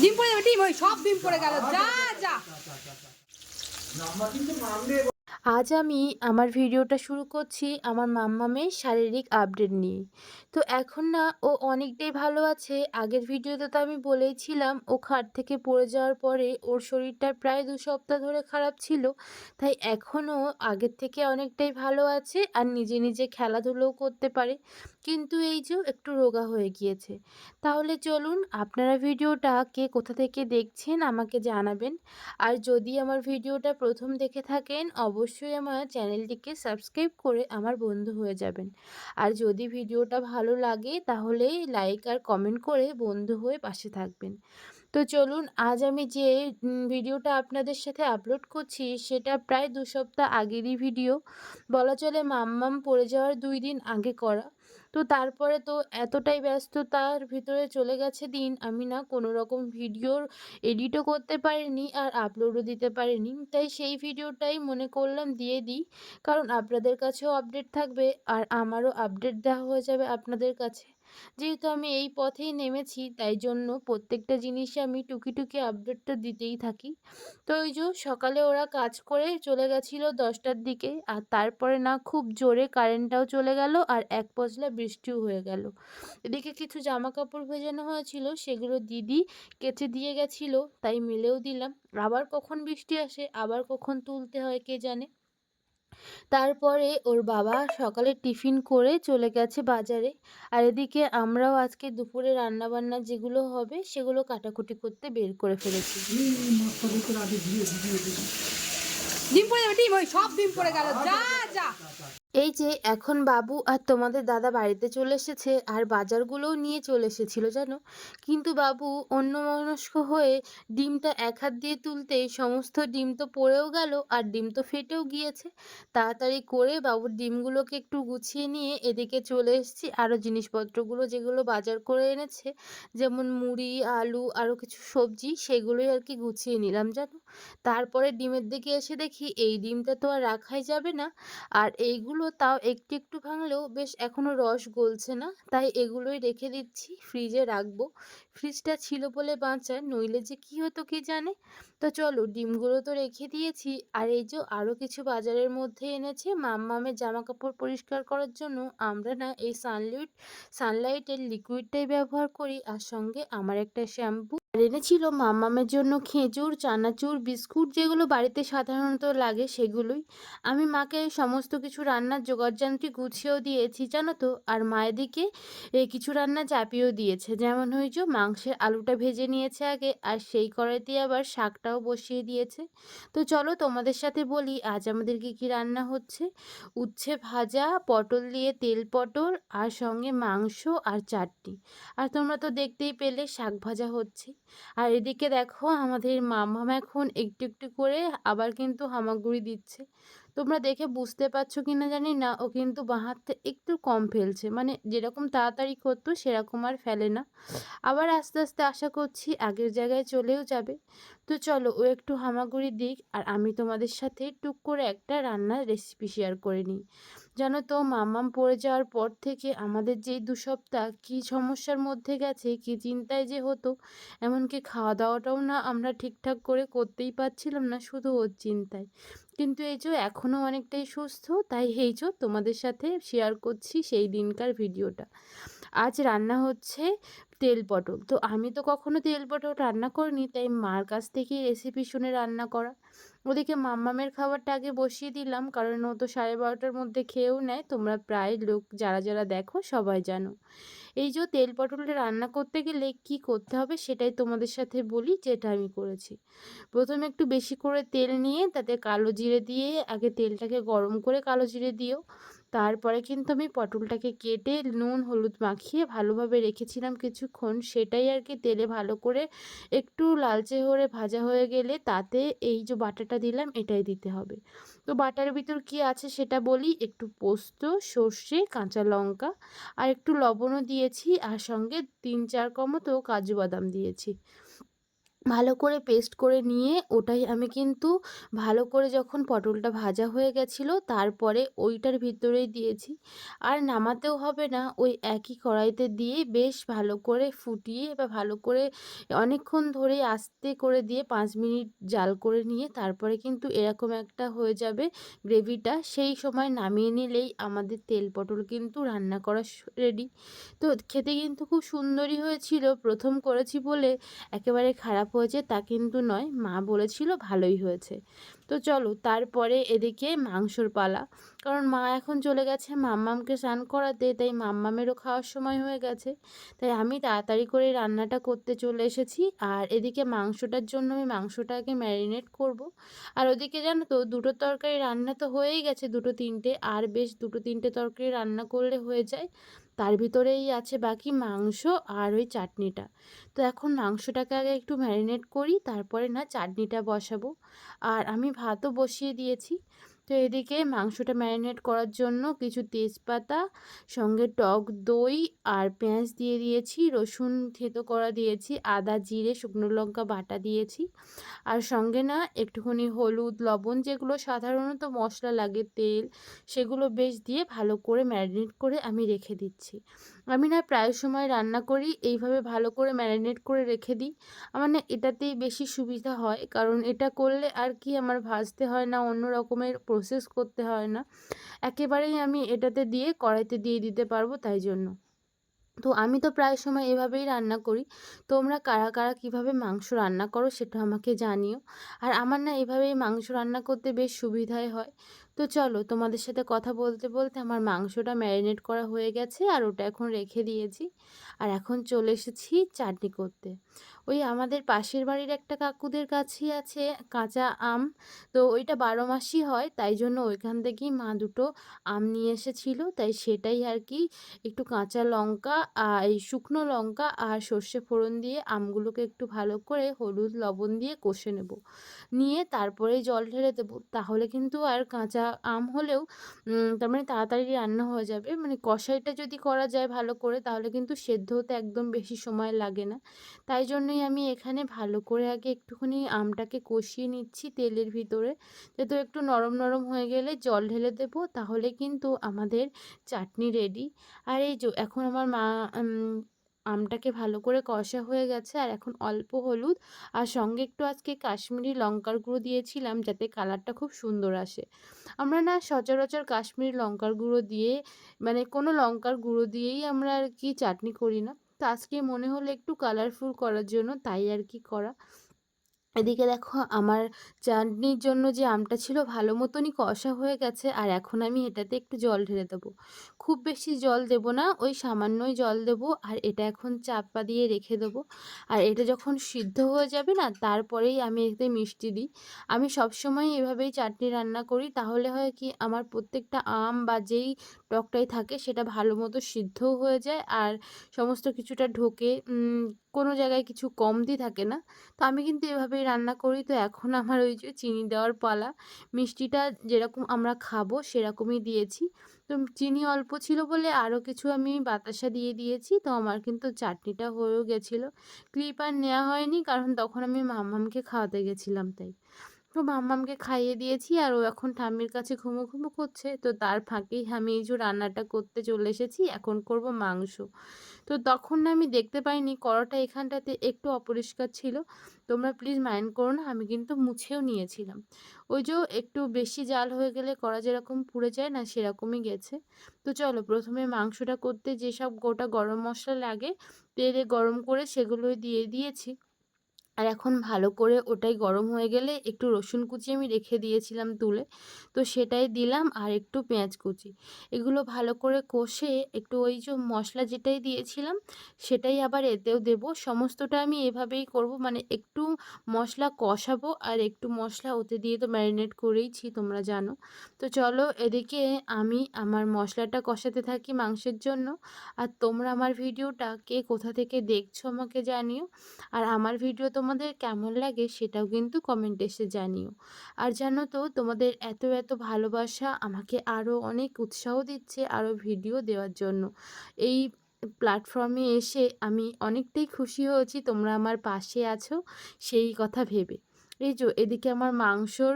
ডিম পড়ে যাবে, ডিম ওই সব ডিম পড়ে গেল, যা যা। আজ আমি আমার ভিডিওটা শুরু করছি আমার মাম্মামের শারীরিক আপডেট নিয়ে। তো এখন না ও অনেকটাই ভালো আছে। আগের ভিডিওতে তো আমি বলেইছিলাম ও খাট থেকে পড়ে যাওয়ার পরে ওর শরীরটা প্রায় 2 সপ্তাহ ধরে খারাপ ছিল। তাই এখনও আগের থেকে অনেকটাই ভালো আছে আর নিজে নিজে খেলাধুলোও করতে পারে। কিন্তু এই যে একটু রোগা হয়ে গিয়েছে। তাহলে চলুন আপনারা ভিডিওটা কে কোথা থেকে দেখছেন আমাকে জানাবেন। আর যদি আমার ভিডিওটা প্রথম দেখে থাকেন অবশ্যই আমার চ্যানেলটিকে সাবস্ক্রাইব করে আমার বন্ধু হয়ে যাবেন। আর যদি ভিডিওটা ভালো লাগে তাহলে লাইক আর কমেন্ট করে বন্ধু হয়ে পাশে থাকবেন। তো চলুন আজ আমি যে ভিডিওটা আপনাদের সাথে আপলোড করছি সেটা প্রায় 2 সপ্তাহ আগেরই ভিডিও। বলা চলে মাম্মাম পড়ে যাওয়ার 2 দিন আগে করা। তো তারপরে তো এতটাই ব্যস্ততার ভিতরে চলে গেছে দিন, আমি না কোনো রকম ভিডিওর এডিটও করতে পারিনি আর আপলোডও দিতে পারিনি। তাই সেই ভিডিওটাই মনে করলাম দিয়ে দিই, কারণ আপনাদের কাছেও আপডেট থাকবে আর আমারও আপডেট দেওয়া হয়ে যাবে আপনাদের কাছে। যেহেতু আমি এই পথেই নেমেছি তাই জন্য প্রত্যেকটা জিনিসে আমি টুকি টুকি আপডেটটা দিতেই থাকি। তো ওই যে সকালে ওরা কাজ করে চলে গেছিলো 10টার দিকে, আর তারপরে না খুব জোরে কারেন্টটাও চলে গেল আর এক পশলা বৃষ্টিও হয়ে গেল। এদিকে কিছু জামা কাপড় ভেজানো হয়েছিল সেগুলো দিদি কেচে দিয়ে গেছিলো, তাই মেলেও দিলাম। আবার কখন বৃষ্টি আসে আবার কখন তুলতে হয় কে জানে। তারপরে ওর বাবা সকালে টিফিন করে চলে গেছে বাজারে। আর এদিকে আমরাও আজকে দুপুরে রান্নাবান্না যেগুলো হবে সেগুলো কাটাকুটি করতে বের করে ফেলেছি। ডিম পড়ে যাবে, ডিম ওই সব ডিম পড়ে গেল, যা যা। এই যে এখন বাবু আর তোমাদের দাদা বাড়িতে চলে এসেছে আর বাজারগুলোও নিয়ে চলে এসেছিল জানো। কিন্তু বাবু অন্যমনস্ক হয়ে ডিমটা এক হাত দিয়ে তুলতেই সমস্ত ডিম তো পড়েও গেল আর ডিম তো ফেটেও গিয়েছে। তাড়াতাড়ি করে বাবুর ডিমগুলোকে একটু গুছিয়ে নিয়ে এদিকে চলে এসেছি আরও জিনিসপত্রগুলো যেগুলো বাজার করে এনেছে, যেমন মুড়ি, আলু, আরও কিছু সবজি, সেগুলোই আর কি গুছিয়ে নিলাম জানো। তারপরে ডিমের দিকে এসে দেখি এই ডিমটা তো আর রাখাই যাবে না। আর এইগুলো তাও একটু একটু ভাঙলেও বেশ এখনও রস গলছে না, তাই এগুলোই রেখে দিচ্ছি, ফ্রিজে রাখবো। ফ্রিজটা ছিল বলে বাঁচা, নইলে যে কী হতো কে জানে। তো চলো ডিমগুলো তো রেখে দিয়েছি। আর এই যে আরও কিছু বাজারের মধ্যে এনেছে মাম্মামের জামা কাপড় পরিষ্কার করার জন্য। আমরা না এই সানলাইটের লিকুইডটাই ব্যবহার করি, আর সঙ্গে আমার একটা শ্যাম্পু আর এনেছিল মাম্মামের জন্য খেজুর, চানাচুর, বিস্কুট, যেগুলো বাড়িতে সাধারণত লাগে সেগুলোই। আমি মাকে সমস্ত কিছু রান্নার জোগাড়যন্ত্রী গুছিয়েও দিয়েছি জানো তো। আর মায়ের দিকে কিছু রান্না চাপিয়েও দিয়েছে, যেমন হয়েছে মাংসের আলুটা ভেজে নিয়েছে আগে আর সেই কড়াইতে আবার শাকটাও বসিয়ে দিয়েছে। তো চলো তোমাদের সাথে বলি আজ আমাদের কী কী রান্না হচ্ছে। উচ্ছে ভাজা, পটল দিয়ে তেল পটল, আর সঙ্গে মাংস আর চাটনি। আর তোমরা তো দেখতেই পেলে শাক ভাজা হচ্ছে। আর এদিকে দেখো আমাদের মাম্মাম এখন একটু একটু করে আবার কিন্তু হামাগুড়ি দিচ্ছে। তোমরা দেখে বুঝতে পারছো কিনা জানি না, ও কিন্তু বাঁ হাতটা একটু কম ফেলছে, মানে যেরকম তাড়াতাড়ি করতো সেরকম আর ফেলে না। আবার আস্তে আস্তে আশা করছি আগের জায়গায় চলেও যাবে। তো চলো ও একটু হামাগুড়ি দিক আর আমি তোমাদের সাথে টুক করে একটা রান্নার রেসিপি শেয়ার করে নিই। জানো তো মাম্মাম পড়ে যাওয়ার পর থেকে আমাদের যেই 2 সপ্তাহ কী সমস্যার মধ্যে গেছে, কী চিন্তায় যে হতো। এমনকি খাওয়া দাওয়াটাও না আমরা ঠিকঠাক করে করতেই পারছিলাম না, শুধু ওর চিন্তায়। কিন্তু এই যে এখনও অনেকটাই সুস্থ, তাই এই যে তোমাদের সাথে শেয়ার করছি সেই দিনকার ভিডিওটা। আজ রান্না হচ্ছে তেল পটল। তো আমি তো কখনো তেল পটল রান্না করিনি, তাই মার কাছ থেকেই রেসিপি শুনে রান্না করা। ওদিকে মাম্মামের খাবারটা আগে বসিয়ে দিলাম, কারণ ও তো 12:30টার মধ্যে খেয়েও নেয়। তোমরা প্রায় লোক যারা যারা দেখো সবাই জানো। এই যে তেল পটলটা রান্না করতে গেলে কি করতে হবে সেটাই তোমাদের সাথে বলি, যেটা আমি করেছি। প্রথমে একটু বেশি করে তেল নিয়ে তাতে কালো জিরে দিয়ে আগে তেলটাকে গরম করে কালো জিরে দিও। তারপরে কিন্তু আমি পটলটাকে কেটে নুন হলুদ মাখিয়ে ভালোভাবে রেখেছিলাম কিছুক্ষণ, সেটাই আর কি তেলে ভালো করে একটু লালচে করে ভাজা হয়ে গেলে তাতে এই যে বাটাটা দিলাম এটাই দিতে হবে। তো বাটার ভিতর কি আছে সেটা বলি, একটু পোস্ত, সর্ষে, কাঁচা লঙ্কা আর একটু লবণও দিয়েছি, আর সঙ্গে 3-4 কোয়া মতো কাজু বাদাম দিয়েছি। ভালো করে পেস্ট করে নিয়ে ওটাই আমি কিন্তু ভালো করে যখন পটলটা ভাজা হয়ে গেছিলো তারপরে ওইটার ভিতরেই দিয়েছি। আর নামাতেও হবে না, ওই একই কড়াইতে দিয়ে বেশ ভালো করে ফুটিয়ে বা ভালো করে অনেকক্ষণ ধরে আস্তে করে দিয়ে 5 মিনিট জাল করে নিয়ে তারপরে কিন্তু এরকম একটা হয়ে যাবে গ্রেভিটা। সেই সময় নামিয়ে নিলেই আমাদের তেল পটল কিন্তু রান্না করা রেডি। তো খেতে কিন্তু খুব সুন্দরই হয়েছিল। প্রথম করেছি বলে একেবারে খারাপ হয়েছে তা কিন্তু নয়, মা বলেছিল ভালোই হয়েছে। তো চলো তারপরে এদিকে মাংসর পালা, কারণ মা এখন চলে গেছে মাম্মামকে স্নান করাতে, তাই মাম্মামেরও খাওয়ার সময় হয়ে গেছে, তাই আমি তাড়াতাড়ি করে রান্নাটা করতে চলে এসেছি। আর এদিকে মাংসটার জন্য আমি মাংসটাকে ম্যারিনেট করব। আর ওদিকে জানো তো দুটো তরকারি রান্না তো হয়েই গেছে, দুটো তিনটে, আর বেশ দুটো তিনটে তরকারি রান্না করলে হয়ে যায়। তার ভিতরেই আছে বাকি মাংস আর ওই চাটনিটা। তো এখন মাংসটাকে আগে একটু ম্যারিনেট করি, তারপরে না চাটনিটা বসাবো। আর আমি ভাতও বসিয়ে দিয়েছি। তো এদিকে মাংসটা ম্যারিনেট করার জন্য কিছু তেজপাতা, সঙ্গে টক দই আর পেঁয়াজ দিয়ে দিয়েছি, রসুন থেতো করা দিয়েছি, আদা জিরে শুকনো লঙ্কা বাটা দিয়েছি। আর সঙ্গে না একটুখানি হলুদ লবণ যেগুলো সাধারণত মশলা লাগে, তেল, সেগুলো বেশ দিয়ে ভালো করে ম্যারিনেট করে আমি রেখে দিচ্ছি। আমি না প্রায় সময় রান্না করি এইভাবে ভালো করে ম্যারিনেট করে রেখে দিই। আমার না এটাতেই বেশি সুবিধা হয়, কারণ এটা করলে আর কি আমার ভাজতে হয় না, অন্য রকমের প্রসেস করতে হয় না, একেবারেই আমি এটাতে দিয়ে কড়াইতে দিয়ে দিতে পারবো, তাই জন্য। তো আমি তো প্রায় সময় এভাবেই রান্না করি। তোমরা কারা কারা কীভাবে মাংস রান্না করো সেটা আমাকে জানিও। আর আমার না এভাবেই মাংস রান্না করতে বেশ সুবিধাই হয়। তো চলো তোমাদের সাথে কথা বলতে বলতে আমার মাংসটা ম্যারিনেট করা হয়ে গেছে আর ওটা এখন রেখে দিয়েছি। আর এখন চলে এসেছি চাটনি করতে। ওই আমাদের পাশের বাড়ির একটা কাকুদের কাছেই আছে কাঁচা আম। তো ওইটা 12 মাসই হয়, তাই জন্য ওইখান থেকেই মা দুটো আম নিয়ে এসেছিলো, তাই সেটাই আর কি একটু কাঁচা লঙ্কা এই শুকনো লঙ্কা আর সর্ষে ফোড়ন দিয়ে আমগুলোকে একটু ভালো করে হলুদ লবণ দিয়ে কষে নেব। নিয়ে তারপরে জল ঢেলে দেবো, তাহলে কিন্তু আর কাঁচা আম হলেও তার মানে তাড়াতাড়ি রান্না হয়ে যাবে। মানে কষাইটা যদি করা যায় ভালো করে তাহলে কিন্তু সেদ্ধ হতে একদম বেশি সময় লাগে না। তাই জন্যই আমি এখানে ভালো করে আগে একটুখানি আমটাকে কষিয়ে নিচ্ছি তেলের ভিতরে, যাতে একটু নরম নরম হয়ে গেলে জল ঢেলে দেবো, তাহলে কিন্তু আমাদের চাটনি রেডি। আর এই যে এখন আমার মা আমটাকে ভালো করে কষা হয়ে গেছে, আর এখন অল্প হলুদ আর সঙ্গে একটু আজকে কাশ্মীরি লঙ্কার গুঁড়ো দিয়েছিলাম যাতে কালারটা খুব সুন্দর আসে। আমরা না সচরাচর কাশ্মীরি লঙ্কার গুঁড়ো দিয়ে মানে কোনো লঙ্কার গুঁড়ো দিয়েই আমরা আর কি চাটনি করি না। তো আজকে মনে হলো একটু কালারফুল করার জন্য, তাই আর কি করা। এদিকে দেখো আমার চাটনির জন্য যে আমটা ছিল ভালো মতনই কষা হয়ে গেছে, আর এখন আমি এটাতে একটু জল ঢেলে দেবো। খুব বেশি জল দেবো না, ওই সামান্যই জল দেবো, আর এটা এখন চাপা দিয়ে রেখে দেবো। আর এটা যখন সিদ্ধ হয়ে যাবে না তারপরেই আমি এতে মিষ্টি দিই। আমি সবসময় এভাবেই চাটনি রান্না করি, তাহলে হয় কি আমার প্রত্যেকটা আম বা যেই টকটাই থাকে সেটা ভালো মতো সিদ্ধও হয়ে যায়, আর সমস্ত কিছুটা ঢোকে, কোনো জায়গায় কিছু কমতি থাকে না। তো আমি কিন্তু এভাবেই রান্না করি। তো এখন আমার ওই যে চিনি দেওয়ার পালা। মিষ্টিটা যেরকম আমরা খাবো সেরকমই দিয়েছি। তো চিনি অল্প ছিল বলে আরও কিছু আমি বাতাসা দিয়ে দিয়েছি। তো আমার কিন্তু চাটনিটা হয়েও গেছিলো। ক্লিপ আর নেওয়া হয়নি, কারণ তখন আমি মাম্মামকে খাওয়াতে গেছিলাম তাই। তো মাম্মামকে খাইয়ে দিয়েছি, আর ও এখন ঠাম্মির কাছে ঘুমো ঘুমো করছে। তো তার ফাঁকেই আমি এই যে রান্নাটা করতে চলে এসেছি, এখন করব মাংস। তো তখন না আমি দেখতে পাইনি কড়াটা এখানটাতে একটু অপরিষ্কার ছিল। তোমরা প্লিজ মাইন্ড করো না, আমি কিন্তু মুছেও নিয়েছিলাম। ওই যে একটু বেশি জাল হয়ে গেলে কড়া যেরকম পুড়ে যায় না সেরকমই গেছে। তো চলো প্রথমে মাংসটা করতে যেসব গোটা গরম মশলা লাগে তেলে গরম করে সেগুলোই দিয়ে দিয়েছি। আর এখন ভালো করে ওটাই গরম হয়ে গেলে একটু রসুন কুচি আমি রেখে দিয়েছিলাম তুলে, তো সেটাই দিলাম, আর একটু পেঁয়াজ কুচি। এগুলো ভালো করে কষে একটু ওই যে মশলা যেটাই দিয়েছিলাম সেটাই আবার এতেও দেব। সমস্তটা আমি এভাবেই করব, মানে একটু মশলা কষাবো আর একটু মশলা ওতে দিয়ে তো ম্যারিনেট করেইছি তোমরা জানো। তো চলো এদিকে আমি আমার মশলাটা কষাতে থাকি মাংসের জন্য। আর তোমরা আমার ভিডিওটা কে কোথা থেকে দেখছো আমাকে জানিও। আর আমার ভিডিও তোমাদের কেমন লাগে সেটাও কিন্তু কমেন্টে এসে জানিও। আর জানো তো তোমাদের এত এত ভালোবাসা আমাকে আরও অনেক উৎসাহ দিচ্ছে আরও ভিডিও দেওয়ার জন্য। এই প্ল্যাটফর্মে এসে আমি অনেকটাই খুশি হয়েছি তোমরা আমার পাশে আছো সেই কথা ভেবে। এই যো এদিকে আমার মাংসর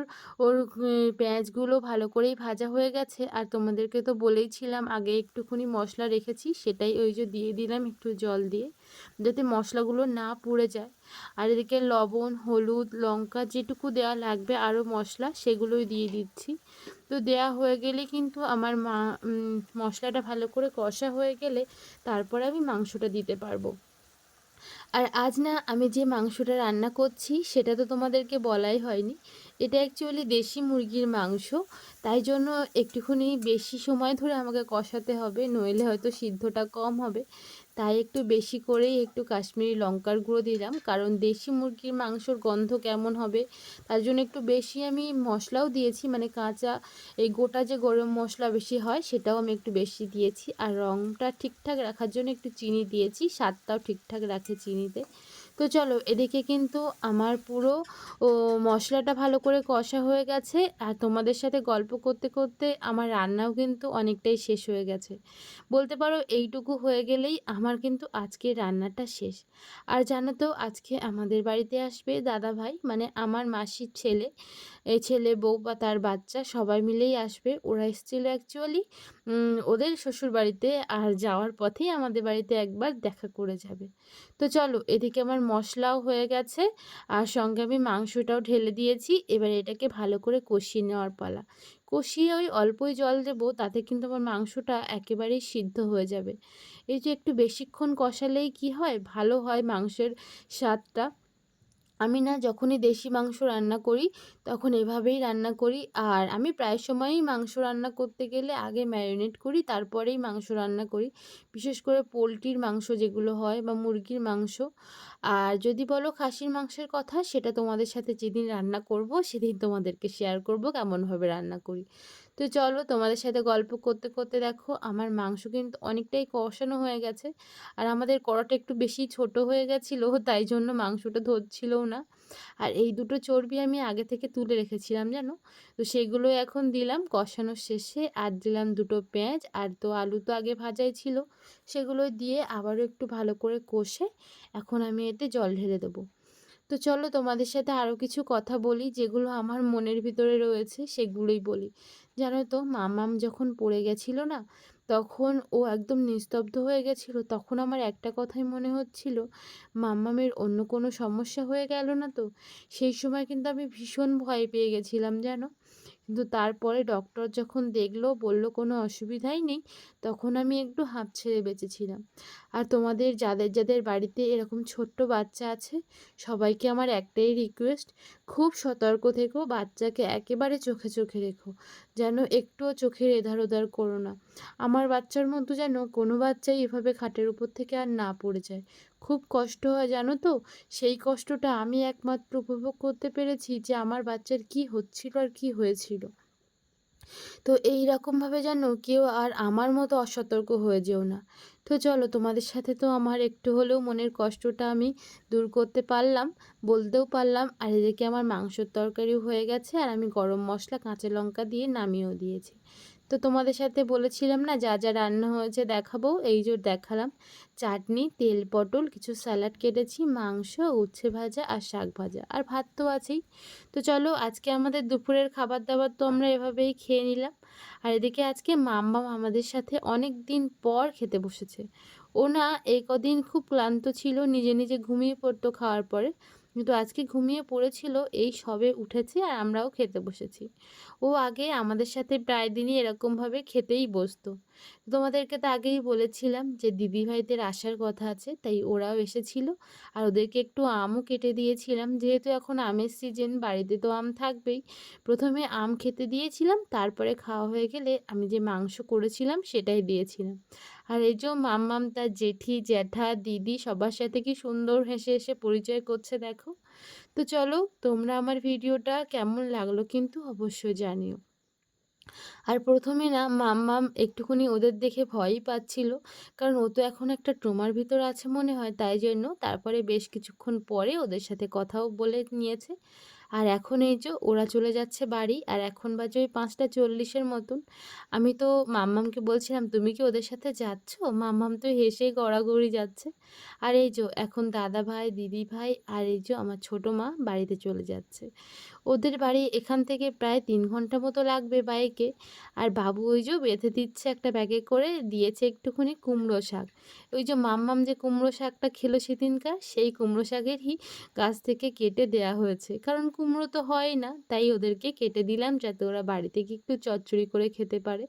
পেঁয়াজগুলো ভালো করেই ভাজা হয়ে গেছে, আর তোমাদেরকে তো বলেইছিলাম আগে একটুখানি মশলা রেখেছি, সেটাই ওই যে দিয়ে দিলাম একটু জল দিয়ে, যাতে মশলাগুলো না পুড়ে যায়। আর এদিকে লবণ, হলুদ, লঙ্কা যেটুকু দেওয়া লাগবে আরও মশলা সেগুলোই দিয়ে দিচ্ছি। তো দেয়া হয়ে গেলে কিন্তু আমার মশলাটা ভালো করে কষা হয়ে গেলে তারপরে আমি মাংসটা দিতে পারবো। আর আজ না আমি যে মাংসটা রান্না করছি সেটা তো তোমাদেরকে বলাই হয়নি। এটা অ্যাকচুয়ালি দেশি মুরগির মাংস, তাই জন্য একটুখানি বেশি সময় ধরে আমাকে কষাতে হবে, নইলে হয়তো সিদ্ধটা কম হবে। তাই একটু বেশি করেই একটু কাশ্মীরি লঙ্কার গুঁড়ো দিলাম, কারণ দেশি মুরগির মাংসর গন্ধ কেমন হবে তার জন্য একটু বেশি আমি মশলাও দিয়েছি, মানে কাঁচা এই গোটা যে গরম মশলা বেশি হয় সেটাও আমি একটু বেশি দিয়েছি। আর রঙটা ঠিকঠাক রাখার জন্য একটু চিনি দিয়েছি, স্বাদটাও ঠিকঠাক রাখে চিনিতে। তো চলো এদিকে কিন্তু আমার পুরো মশলাটা ভালো করে কষা হয়ে গেছে, আর তোমাদের সাথে গল্প করতে করতে আমার রান্নাও কিন্তু অনেকটাই শেষ হয়ে গেছে। বলতে পারো এইটুকু হয়ে গেলেই আমার কিন্তু আজকের রান্নাটা শেষ। আর জানো তো আজকে আমাদের বাড়িতে আসবে দাদা ভাই, মানে আমার মাসির ছেলে, এই ছেলে বউ বা তার বাচ্চা সবাই মিলেই আসবে। ওরা এসেছিল অ্যাকচুয়ালি ওদের শ্বশুর বাড়িতে, আর যাওয়ার পথেই আমাদের বাড়িতে একবার দেখা করে যাবে। তো চলো এদিকে আমার মশলাও হয়ে গেছে, আর সঙ্গে আমি মাংসটাও ঢেলে দিয়েছি। এবার এটাকে ভালো করে কষিয়ে নেওয়ার পালা। কষিয়ে ওই অল্পই জল দেবো, তাতে কিন্তু আমার মাংসটা একেবারেই সিদ্ধ হয়ে যাবে। এই যে একটু বেশিক্ষণ কষালেই কি হয়, ভালো হয় মাংসের স্বাদটা। আমি না যখনই দেশি মাংস রান্না করি তখন এভাবেই রান্না করি। আর আমি প্রায় সময়ই মাংস রান্না করতে গেলে আগে ম্যারিনেট করি, তারপরেই মাংস রান্না করি। বিশেষ করে পোলট্রির মাংস যেগুলো হয় বা মুরগির মাংস। আর যদি বলো খাসির মাংসের কথা, সেটা তোমাদের সাথে যেদিন রান্না করব সেদিন তোমাদেরকে শেয়ার করব কেমনভাবে রান্না করি। তো চলো তোমাদের সাথে গল্প করতে করতে দেখো আমার মাংস কিন্তু অনেকটাই কষানো হয়ে গেছে। আর আমাদের কড়াটা একটু বেশি ছোট হয়ে গেছিলো, তাই জন্য মাংসটা ধরছিলও না। আর এই দুটো চর্বি আমি আগে থেকে তুলে রেখেছিলাম জানো, তো সেগুলো এখন দিলাম কষানোর শেষে। আর দিলাম দুটো পেঁয়াজ, আর তো আলু তো আগে ভাজাই ছিল, সেগুলো দিয়ে আবারও একটু ভালো করে কষে এখন আমি এতে জল ঢেলে দেবো। তো চলো তোমাদের সাথে আরও কিছু কথা বলি, যেগুলো আমার মনের ভিতরে রয়েছে সেগুলোই বলি। জানো তো মামাম যখন পড়ে গেছিল না, তখন ও একদম নিস্তব্ধ হয়ে গেছিল। তখন আমার একটা কথাই মনে হচ্ছিল, মাম্মামের অন্য কোনো সমস্যা হয়ে গেল না তো। সেই সময় কিন্তু আমি ভীষণ ভয় পেয়ে গেছিলাম জানো। কিন্তু তারপরে ডক্টর যখন দেখলো, বলল কোনো অসুবিধাই নেই, তখন আমি একটু হাঁপ ছেড়ে বেঁচেছিলাম। আর তোমাদের যাদের যাদের বাড়িতে এরকম ছোট্ট বাচ্চা আছে, সবাইকে আমার একটাই রিকোয়েস্ট, খুব সতর্ক থেকো, বাচ্চাকে একেবারে চোখে চোখে রেখো, যেন একটুও চোখের এধার ওধার করো না। আমার বাচ্চার মতো যেন কোনো বাচ্চাই এভাবে খাটের উপর থেকে আর না পড়ে যায়। খুব কষ্ট হয় জানো তো, সেই কষ্টটা আমি একমাত্র উপভোগ করতে পেরেছি যে আমার বাচ্চার কি হচ্ছিল আর কি হয়েছিল। তো এই রকমভাবে যেন কেউ আর আমার মতো অসতর্ক হয়ে যেও না। তো চলো তোমাদের সাথে তো আমার একটু হলেও মনের কষ্টটা আমি দূর করতে পারলাম, বলতেও পারলাম। আর এদিকে আমার মাংসের তরকারিও হয়ে গেছে, আর আমি গরম মশলা কাঁচা লঙ্কা দিয়ে নামিয়েও দিয়েছি। তো তোমাদের সাথে বলেছিলাম না যা যা রান্না হয়েছে দেখাবো, এই যে দেখালাম। চাটনি, তেল পটল, কিছু স্যালাড কেটেছি, মাংস, উচ্ছে ভাজা আর শাক ভাজা, আর ভাত তো আছেই। তো চলো আজকে আমাদের দুপুরের খাবার দাবার তো আমরা এভাবেই খেয়ে নিলাম। আর এদিকে আজকে মাম্মাম আমাদের সাথে অনেক দিন পর খেতে বসেছে। ও না এই কদিন খুব ক্লান্ত ছিল, নিজে নিজে ঘুমিয়ে পড়তো খাওয়ার পরে, কিন্তু আজকে ঘুমিয়ে পড়েছিল, এই সবে উঠেছে আর আমরাও খেতে বসেছি। ও আগে আমাদের সাথে প্রায় দিনই এরকমভাবে খেতেই বসতো। তোমাদেরকে তো আগেই বলেছিলাম যে দিদিভাইদের আসার কথা আছে, তাই ওরাও এসেছিল। আর ওদেরকে একটু আমও কেটে দিয়েছিলাম, যেহেতু এখন আমের সিজন, বাড়িতে তো আম থাকবেই। প্রথমে আম খেতে দিয়েছিলাম, তারপরে খাওয়া হয়ে গেলে আমি যে মাংস করেছিলাম সেটাই দিয়েছিলাম। আর এই যে মাম্মাম তার জেঠি, জ্যাঠা, দিদি সবার সাথে কি সুন্দর হেসে হেসে পরিচয় করছে দেখো। তো চলো তোমরা আমার ভিডিওটা কেমন লাগলো কিন্তু অবশ্যই জানিও। আর প্রথমে না মাম্মাম একটুখানি ওদের দেখে ভয়ই পাচ্ছিল, কারণ ও তো এখন একটা ট্রমার ভিতর আছে মনে হয়, তাই জন্য। তারপরে বেশ কিছুক্ষণ পরে ওদের সাথে কথাও বলে নিয়েছে। আর এখন এই যে ওরা চলে যাচ্ছে বাড়ি, আর এখন বাজে ওই 5:40 মতন। আমি তো মাম্মামকে বলছিলাম, তুমি কি ওদের সাথে যাচ্ছ? মাম্মাম তো হেসেই গড়াগড়ি যাচ্ছে। আর এই যে এখন দাদা ভাই, দিদি ভাই আর এই যে আমার ছোট মা বাড়িতে চলে যাচ্ছে। ওদের বাড়ি এখান থেকে প্রায় 3 ঘন্টা মতো লাগবে বাইকে। আর বাবু ওই যে বেঁধে দিচ্ছে একটা ব্যাগে করে, দিয়েছে একটুখানি কুমড়ো শাক। ওই যে মাম্মাম যে কুমড়ো শাকটা খেলো সেদিনকার, সেই কুমড়ো শাকেরই গাছ থেকে কেটে দেয়া হয়েছে। কারণ কুমড়ো তো হয় না, তাই ওদেরকে কেটে দিলাম যাতে ওরা বাড়িতে গিয়ে একটু চচ্চড়ি করে খেতে পারে।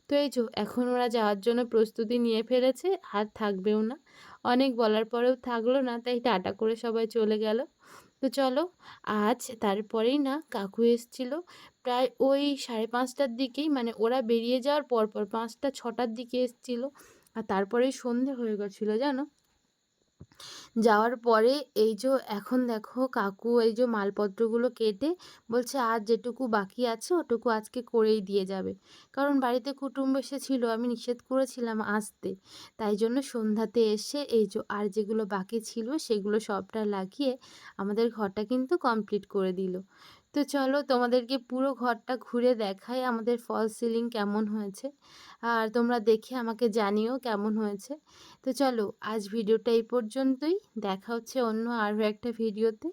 তো এই যে এখন ওরা যাওয়ার জন্য প্রস্তুতি নিয়ে ফেলেছে, আর থাকবেও না। অনেক বলার পরেও থাকলো না, তাই টাটা করে সবাই চলে গেল। তো চলো, আজ তারপরেই না কাকু এসছিল প্রায় ওই 5:30টার দিকেই, মানে ওরা বেরিয়ে যাওয়ার পরপর 5টা-6টার দিকে এসছিল। আর তারপরেই সন্ধে হয়ে গেছিলো জানো। যাওয়ার পরে এই যে এখন দেখো কাকু এই যে মালপত্রগুলো কেটে বলছে আর যেটুকু বাকি আছে ওটুকু আজকে করেই দিয়ে যাবে। কারণ বাড়িতে কুটুম্ব এসেছিল, আমি নিষেধ করেছিলাম আসতে, তাই জন্য সন্ধ্যাতে এসে এই যে আর যেগুলো বাকি ছিল সেগুলো সবটা লাগিয়ে আমাদের ঘরটা কিন্তু কমপ্লিট করে দিল। তো চলো তোমাদেরকে পুরো ঘরটা ঘুরে দেখাই আমাদের ফল সিলিং কেমন হয়েছে, আর তোমরা দেখে আমাকে জানিও কেমন হয়েছে। তো চলো আজ ভিডিওটা এই পর্যন্তই, দেখা হচ্ছে অন্য আরও একটা ভিডিওতে।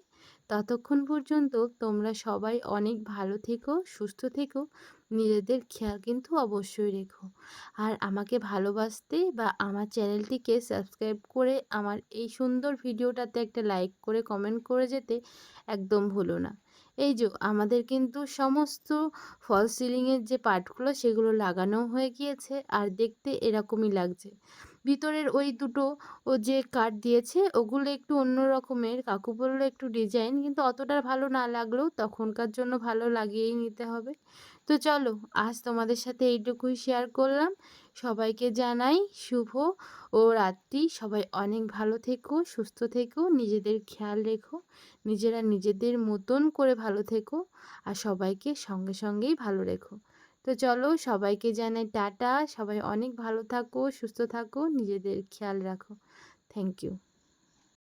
ততক্ষণ পর্যন্ত তোমরা সবাই অনেক ভালো থেকো, সুস্থ থেকো, নিজেদের খেয়াল কিন্তু অবশ্যই রেখো। আর আমাকে ভালোবাসতে বা আমার চ্যানেলটিকে সাবস্ক্রাইব করে আমার এই সুন্দর ভিডিওটাতে একটা লাইক করে কমেন্ট করে যেতে একদম ভুলো না। এই যে আমাদের কিন্তু সমস্ত ফল সিলিংয়ের যে পার্টগুলো সেগুলো লাগানো হয়ে গিয়েছে, আর দেখতে এরকমই লাগছে। ভিতরের ওই দুটো ও যে কাঠ দিয়েছে ওগুলো একটু অন্য রকমের, কাকু বললো একটু ডিজাইন, কিন্তু অতটা ভালো না লাগলেও তখনকার জন্য ভালো লাগিয়েই নিতে হবে। তো চলো আজ তোমাদের সাথে এইটুকুই শেয়ার করলাম। সবাইকে জানাই শুভ ও রাত্রি। সবাই অনেক ভালো থেকো, সুস্থ থেকো, নিজেদের খেয়াল রেখো, নিজেরা নিজেদের মতন করে ভালো থেকো, আর সবাইকে সঙ্গে সঙ্গেই ভালো রেখো। তো চলো সবাইকে জানাই টাটা, সবাই অনেক ভালো থাকো, সুস্থ থাকো, নিজেদের খেয়াল রাখো। Thank you.